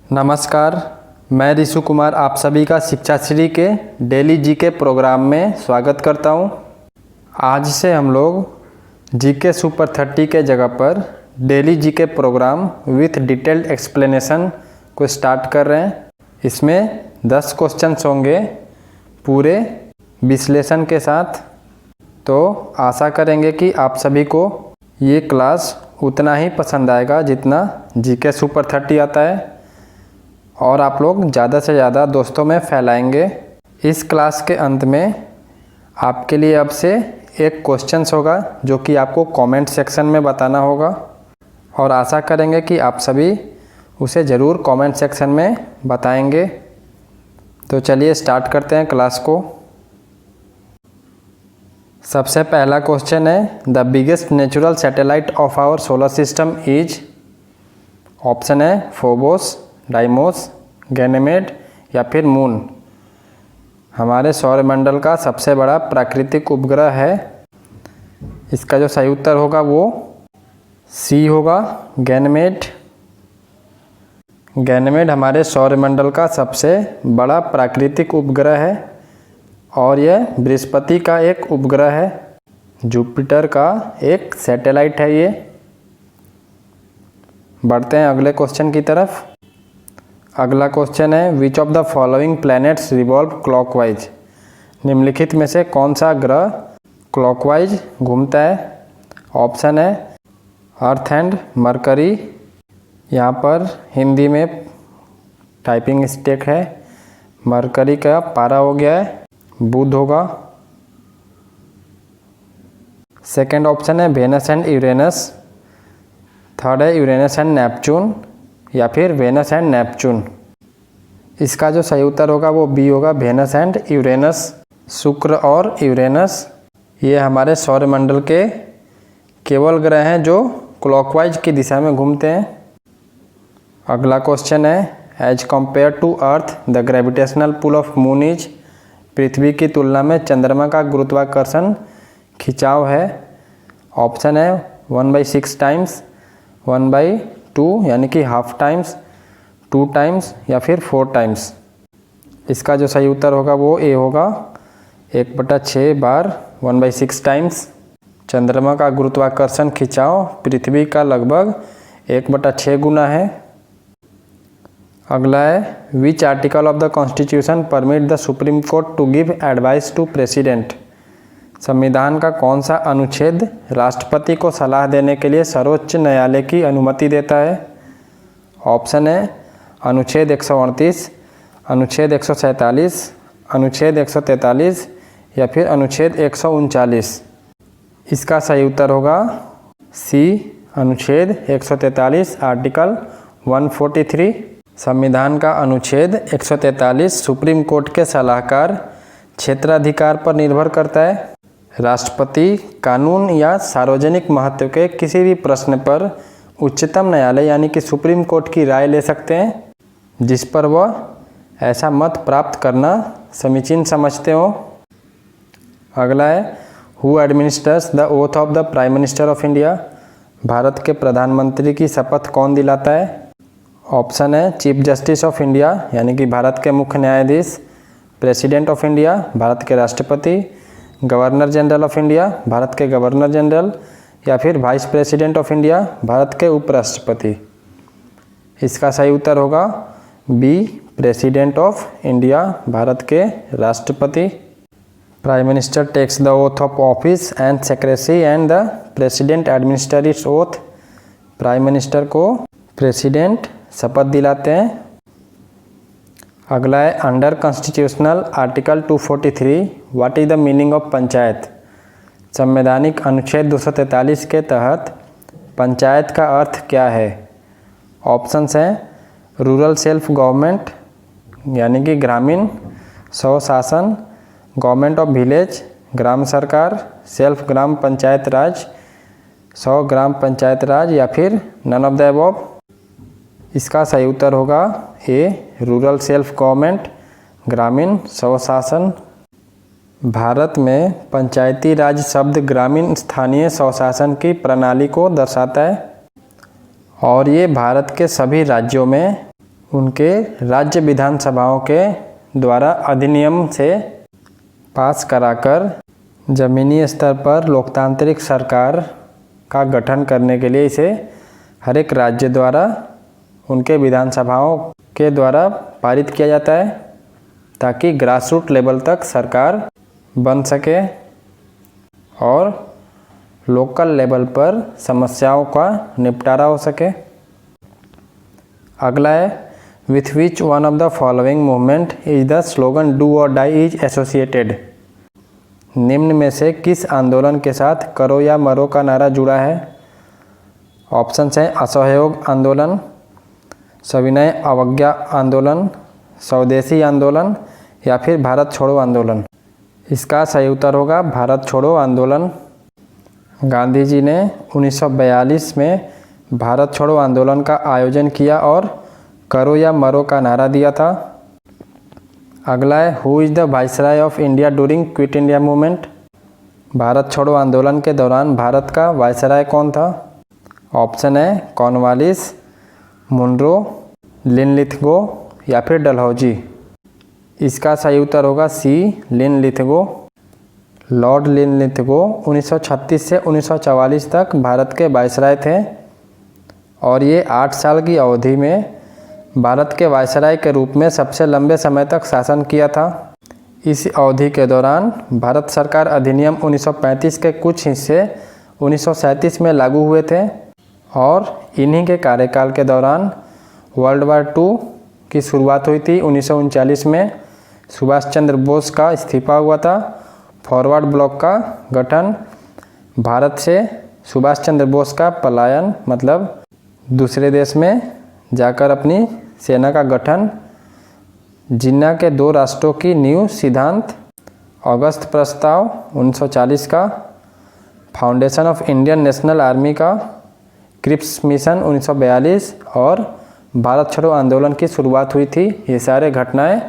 नमस्कार, मैं ऋषु कुमार आप सभी का शिक्षाश्री के डेली जीके प्रोग्राम में स्वागत करता हूं। आज से हम लोग जीके सुपर 30 के जगह पर daily GK programme with detailed explanation को स्टार्ट कर रहे हैं। इसमें 10 क्वेश्चंस होंगे पूरे विश्लेषण के साथ। तो आशा करेंगे कि आप सभी को ये क्लास उतना ही पसंद आएगा जितना जीके सुपर 30 आता है, और आप लोग ज़्यादा से ज़्यादा दोस्तों में फैलाएंगे। इस क्लास के अंत में आपके लिए अब से एक क्वेश्चंस होगा जो कि आपको कमेंट सेक्शन में बताना होगा, और आशा करेंगे कि आप सभी उसे ज़रूर कमेंट सेक्शन में बताएंगे। तो चलिए स्टार्ट करते हैं क्लास को। सबसे पहला क्वेश्चन है, the biggest natural satellite of our solar system is. Option है फोबोस, डाइमोस, गैनेमेड या फिर मून। हमारे सौरमंडल का सबसे बड़ा प्राकृतिक उपग्रह है। इसका जो सही उत्तर होगा वो सी होगा, गैनेमेड। गैनेमेड हमारे सौरमंडल का सबसे बड़ा प्राकृतिक उपग्रह है, और यह बृहस्पति का एक उपग्रह है, जुपिटर का एक सैटेलाइट है ये। बढ़ते हैं अगले क्वेश्चन की तरफ। अगला क्वेश्चन है, which of the following planets revolve clockwise. निम्नलिखित में से कौन सा ग्रह क्लॉकवाइज घूमता है। ऑप्शन है अर्थ एंड मरकरी। यहाँ पर हिंदी में टाइपिंग मिस्टेक है, मरकरी का पारा हो गया है, बुध होगा। सेकेंड ऑप्शन है वेनस एंड यूरेनस। थर्ड है यूरेनस एंड नेपच्यून या फिर वेनस एंड नेपच्यून। इसका जो सही उत्तर होगा वो बी होगा, वेनस एंड यूरेनस। शुक्र और यूरेनस ये हमारे सौरमंडल के केवल ग्रह हैं जो क्लॉकवाइज की दिशा में घूमते हैं। अगला क्वेश्चन है, as compare to earth the gravitational pull of moon is. पृथ्वी की तुलना में चंद्रमा का गुरुत्वाकर्षण खिंचाव है। ऑप्शन है 1/6 टाइम्स, 1/2 यानी कि हाफ टाइम्स, 2 टाइम्स या फिर 4 टाइम्स। इसका जो सही उत्तर होगा वो ए होगा, 1/6 बार 1/6 टाइम्स। चंद्रमा का गुरुत्वाकर्षण खिंचाव पृथ्वी का लगभग 1/6 गुना है। अगला है, which article of the constitution permit the Supreme Court to give advice to president. संविधान का कौन सा अनुच्छेद राष्ट्रपति को सलाह देने के लिए सर्वोच्च न्यायालय की अनुमति देता है। ऑप्शन है अनुच्छेद 138, अनुच्छेद 147, अनुच्छेद 143 या फिर अनुच्छेद 139। इसका सही उत्तर होगा सी, अनुच्छेद 143 आर्टिकल 143। संविधान का अनुच्छेद 143 सुप्रीम कोर्ट के सलाहकार क्षेत्राधिकार पर निर्भर करता है। राष्ट्रपति कानून या सार्वजनिक महत्व के किसी भी प्रश्न पर उच्चतम न्यायालय यानी कि सुप्रीम कोर्ट की राय ले सकते हैं, जिस पर वह ऐसा मत प्राप्त करना समीचीन समझते हो। अगला है, who administers the oath of the prime minister of India. Bharat के प्रधानमंत्री की शपथ कौन दिलाता है। ऑप्शन है चीफ जस्टिस ऑफ इंडिया यानी कि भारत के मुख्य न्यायाधीश, प्रेसिडेंट ऑफ इंडिया भारत के राष्ट्रपति, governor general of India Bharat के गवर्नर जनरल या फिर vice president of India Bharat के उपराष्ट्रपति। इसका सही उत्तर होगा B, president of India Bharat के राष्ट्रपति। Prime minister takes the oath of office and secrecy and the president administer its oath. Prime minister को प्रेसिडेंट शपथ दिलाते हैं। अगला है, under constitutional article 243 what is the meaning of panchayat. संवैधानिक अनुच्छेद 243 के तहत पंचायत का अर्थ क्या है। ऑप्शंस हैं रूरल सेल्फ गवर्नमेंट यानी कि ग्रामीण स्वशासन, गवर्नमेंट ऑफ विलेज ग्राम सरकार, सेल्फ ग्राम पंचायत राज, स्व ग्राम पंचायत राज या फिर नन ऑफ द अबव। इसका सही उत्तर होगा ए, रूरल सेल्फ गवर्नमेंट ग्रामीण स्वशासन। भारत में पंचायती राज शब्द ग्रामीण स्थानीय स्वशासन की प्रणाली को दर्शाता है, और ये भारत के सभी राज्यों में उनके राज्य विधानसभाओं के द्वारा अधिनियम से पास कराकर ज़मीनी स्तर पर लोकतांत्रिक सरकार का गठन करने के लिए इसे हर एक राज्य द्वारा उनके विधानसभाओं के द्वारा पारित किया जाता है, ताकि ग्रास रूट लेवल तक सरकार बन सके और लोकल लेवल पर समस्याओं का निपटारा हो सके। अगला है, with which one of the following movement is the slogan do और डाई इज एसोसिएटेड। निम्न में से किस आंदोलन के साथ करो या मरो का नारा जुड़ा है? ऑप्शंस हैं असहयोग आंदोलन, सविनय अवज्ञा आंदोलन, स्वदेशी आंदोलन या फिर भारत छोड़ो आंदोलन। इसका सही उत्तर होगा भारत छोड़ो आंदोलन। गांधी जी ने 1942 में भारत छोड़ो आंदोलन का आयोजन किया और करो या मरो का नारा दिया था। अगला है, who is the viceroy of India during quit India movement. Bharat छोड़ो आंदोलन के दौरान भारत का वाइसराय कौन था? ऑप्शन है कॉर्नवालिस, मुनरो, लिनलिथगो या फिर डलहौजी। इसका सही उत्तर होगा सी, लिनलिथगो। लॉर्ड लिनलिथगो 1936 से 1944 तक भारत के वाइसराय थे और ये 8 साल की अवधि में भारत के वाइसराय के रूप में सबसे लंबे समय तक शासन किया था। इस अवधि के दौरान भारत सरकार अधिनियम 1935 के कुछ हिस्से 1937 में लागू हुए थे और इन्हीं के कार्यकाल के दौरान वर्ल्ड वार II की शुरुआत हुई थी। 1939 में सुभाष चंद्र बोस का इस्तीफा हुआ था। फॉरवर्ड ब्लॉक का गठन, भारत से सुभाष चंद्र बोस का पलायन मतलब दूसरे देश में जाकर अपनी सेना का गठन, जिन्ना के 2 राष्ट्रों की नींव सिद्धांत, अगस्त प्रस्ताव 1940 का, foundation of Indian national army का, क्रिप्स मिशन 1942 और भारत छोड़ो आंदोलन की शुरुआत हुई थी। ये सारे घटनाएं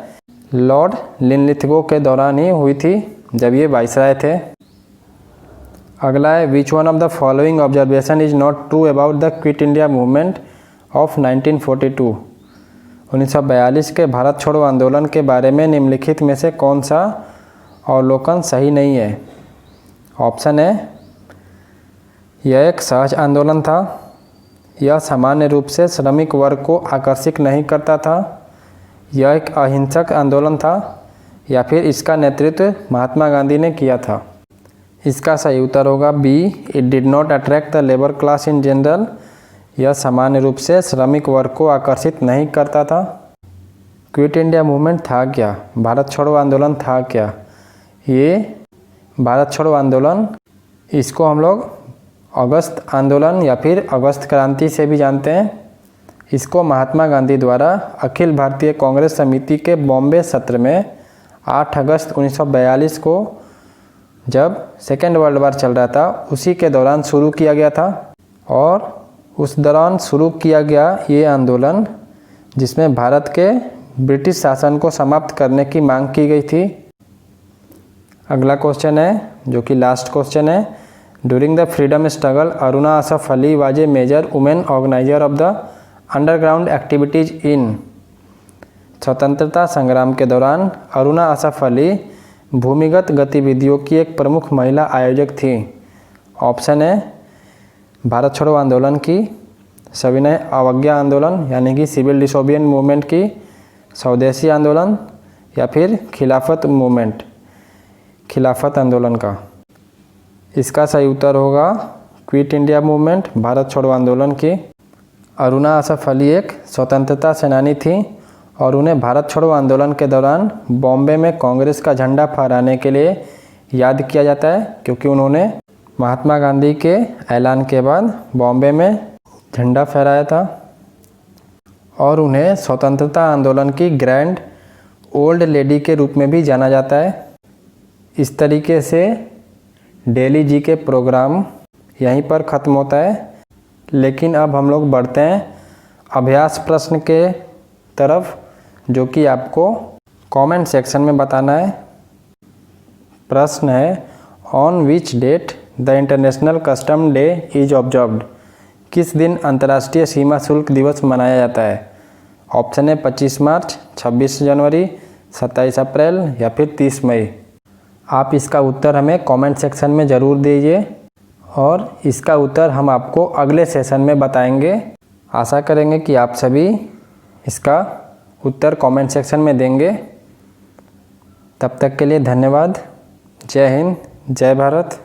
लॉर्ड लिनलिथगो के दौरान ही हुई थी जब ये वाइसराय थे। अगला है, which one of the following observation is not true about the quit India movement of 1942। 1942 के भारत छोड़ो आंदोलन के बारे में निम्नलिखित में से कौन सा अवलोकन सही नहीं है? ऑप्शन है, यह एक सहज आंदोलन था, यह सामान्य रूप से श्रमिक वर्ग को आकर्षित नहीं करता था, यह एक अहिंसक आंदोलन था या फिर इसका नेतृत्व महात्मा गांधी ने किया था। इसका सही उत्तर होगा B, it did not attract the labour class in general. यह सामान्य रूप से श्रमिक वर्ग को आकर्षित नहीं करता था। क्विट इंडिया मूवमेंट था क्या? भारत छोड़ो आंदोलन था क्या? ये भारत छोड़ो आंदोलन, इसको हम लोग अगस्त आंदोलन या फिर अगस्त क्रांति से भी जानते हैं। इसको महात्मा गांधी द्वारा अखिल भारतीय कांग्रेस समिति के बॉम्बे सत्र में 8 अगस्त 1942 को, जब सेकेंड वर्ल्ड वार चल रहा था, उसी के दौरान शुरू किया गया था और उस दौरान शुरू किया गया ये आंदोलन जिसमें भारत के ब्रिटिश शासन को समाप्त करने की मांग की गई थी। अगला क्वेश्चन है जो कि लास्ट क्वेश्चन है, during the freedom struggle Aruna Asaf Ali was a major women organiser of the underground activities in. स्वतंत्रता संग्राम के दौरान अरुणा असफ अली भूमिगत गतिविधियों की एक प्रमुख महिला आयोजक थी। ऑप्शन है भारत छोड़ो आंदोलन की, सविनय अवज्ञा आंदोलन यानी कि सिविल डिसोबिडियंस मूवमेंट की, स्वदेशी आंदोलन या फिर खिलाफत मूवमेंट, खिलाफत आंदोलन का। इसका सही उत्तर होगा क्विट इंडिया मूवमेंट, भारत छोड़ो आंदोलन की। अरुणा असफ अली एक स्वतंत्रता सेनानी थी और उन्हें भारत छोड़ो आंदोलन के दौरान बॉम्बे में कांग्रेस का झंडा फहराने के लिए याद किया जाता है, क्योंकि उन्होंने महात्मा गांधी के ऐलान के बाद बॉम्बे में झंडा फहराया था और उन्हें स्वतंत्रता आंदोलन की ग्रैंड ओल्ड लेडी के रूप में भी जाना जाता है। इस तरीके से डेली जी के प्रोग्राम यहीं पर ख़त्म होता है, लेकिन अब हम लोग बढ़ते हैं अभ्यास प्रश्न के तरफ, जो कि आपको कमेंट सेक्शन में बताना है। प्रश्न है, on which date the international custom day is observed. किस दिन अंतर्राष्ट्रीय सीमा शुल्क दिवस मनाया जाता है? ऑप्शन है 25 मार्च, 26 जनवरी, 27 अप्रैल या फिर 30 मई। आप इसका उत्तर हमें कमेंट सेक्शन में ज़रूर दीजिए और इसका उत्तर हम आपको अगले सेशन में बताएंगे। आशा करेंगे कि आप सभी इसका उत्तर कमेंट सेक्शन में देंगे। तब तक के लिए धन्यवाद। जय हिंद, जय भारत।